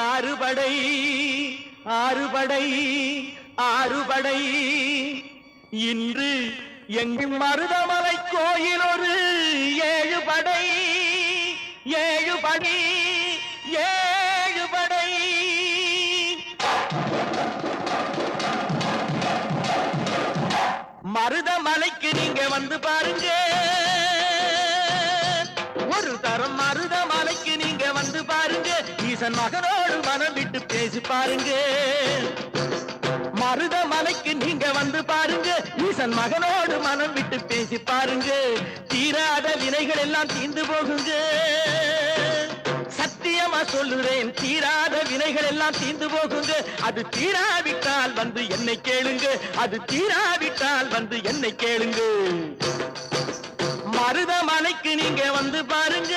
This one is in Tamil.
ஆறுபடை ஆறுபடை ஆறுபடை இன்று எங்கும் மருதமலை கோயில் ஒரு 7 படை 7 படை 7 படை மருதமலைக்கு நீங்க வந்து பாருங்க ஒரு தரம் மருதமலைக்கு நீங்க வந்து பாருங்க ஈசன் மகனோடு மனம் விட்டு பேசி பாருங்க மருதமலைக்கு நீங்க வந்து பாருங்க ஈசன் மகனோடு மனம் விட்டு பேசி பாருங்க தீராத வினைகள் எல்லாம் தீர்ந்து போகுங்க சத்தியமா சொல்லுறேன் தீராத வினைகள் எல்லாம் தீர்ந்து போகுங்க அது தீராவிட்டால் வந்து என்னை கேளுங்க அது தீராவிட்டால் வந்து என்னை கேளுங்க மருதமலைக்கு நீங்க வந்து பாருங்க